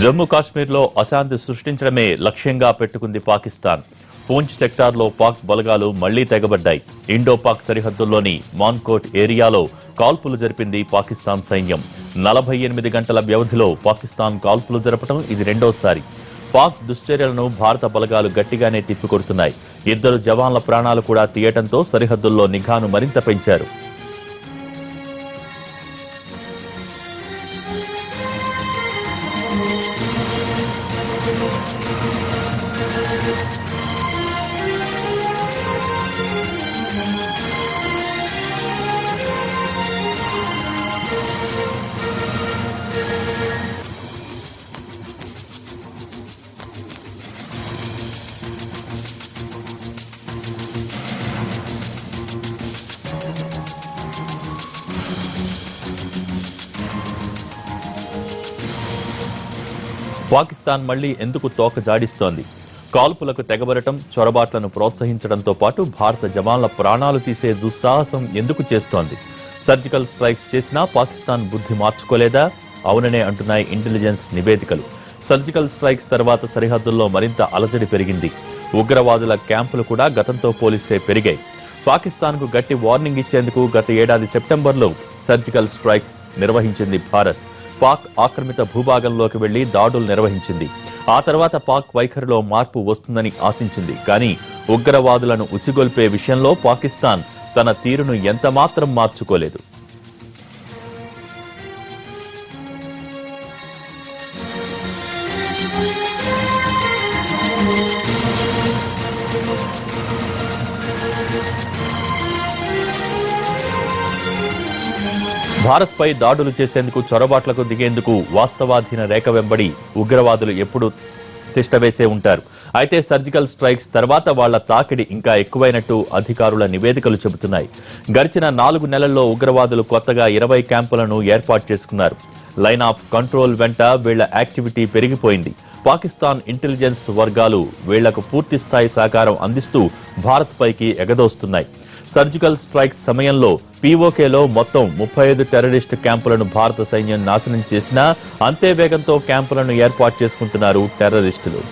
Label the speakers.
Speaker 1: జమ్మూ కాశ్మీర్లో అశాంతి సృష్టించడమే లక్ష్యంగా పెట్టుకుంది పాకిస్తాన్. పూంచ్ సెక్టార్లో పాక్ బలగాలు మళ్లీ తెగబడ్డాయి. ఇండో పాక్ సరిహద్దుల్లోని మాన్కోట్ ఏరియాలో కాల్పులు జరిపింది పాకిస్తాన్ సైన్యం. 48 గంటల వ్యవధిలో పాకిస్తాన్ కాల్పులు జరపడం ఇది రెండోసారి. పాక్ దుశ్చర్యలను భారత బలగాలు గట్టిగానే తిప్పికొడుతున్నాయి. 2 జవాన్ల ప్రాణాలు కూడా తీయటంతో సరిహద్దుల్లో నిఘాను మరింత పెంచారు. పాకిస్తాన్ మళ్లీ ఎందుకు తోక జాడిస్తోంది? కాల్పులకు తెగబడటం, చొరబాట్లను ప్రోత్సహించడంతో పాటు భారత జవాన్ల ప్రాణాలు తీసే దుస్సాహసం ఎందుకు చేస్తోంది? సర్జికల్ స్ట్రైక్స్ చేసినా పాకిస్తాన్ బుద్ధి మార్చుకోలేదా? అవుననే అంటున్నాయి ఇంటెలిజెన్స్ నివేదికలు. సర్జికల్ స్ట్రైక్స్ తర్వాత సరిహద్దుల్లో మరింత అలజడి పెరిగింది. ఉగ్రవాదుల క్యాంపులు కూడా గతంతో పోలిస్తే పెరిగాయి. పాకిస్తాన్కు గట్టి వార్నింగ్ ఇచ్చేందుకు గత ఏడాది సెప్టెంబర్లో సర్జికల్ స్ట్రైక్స్ నిర్వహించింది భారత్. పాక్ ఆక్రమిత భూభాగంలోకి వెళ్లి దాడులు నిర్వహించింది. ఆ తర్వాత పాక్ వైఖరిలో మార్పు వస్తుందని ఆశించింది. కానీ ఉగ్రవాదులను ఉసిగొల్పే విషయంలో పాకిస్తాన్ తన తీరును ఎంతమాత్రం మార్చుకోలేదు. భారత్పై దాడులు చేసేందుకు, చొరబాట్లకు దిగేందుకు వాస్తవాధీన రేఖ వెంబడి ఉగ్రవాదులు ఎప్పుడూ తిష్టవేసే ఉంటారు. అయితే సర్జికల్ స్ట్రైక్స్ తర్వాత వాళ్ల తాకిడి ఇంకా ఎక్కువైనట్టు అధికారుల నివేదికలు చెబుతున్నాయి. గడిచిన 4 నెలల్లో ఉగ్రవాదులు కొత్తగా 20 క్యాంపులను ఏర్పాటు చేసుకున్నారు. లైన్ ఆఫ్ కంట్రోల్ వెంట వీళ్ల యాక్టివిటీ పెరిగిపోయింది. పాకిస్తాన్ ఇంటెలిజెన్స్ వర్గాలు వీళ్లకు పూర్తిస్థాయి సహకారం అందిస్తూ భారత్ పైకి ఎగదోస్తున్నాయి. సర్జికల్ స్ట్రైక్స్ సమయంలో పీఓకేలో మొత్తం 35 టెర్రరిస్టు క్యాంపులను భారత సైన్యం నాశనం చేసినా అంతే వేగంతో క్యాంపులను ఏర్పాటు చేసుకుంటున్నారు టెర్రరిస్టులు.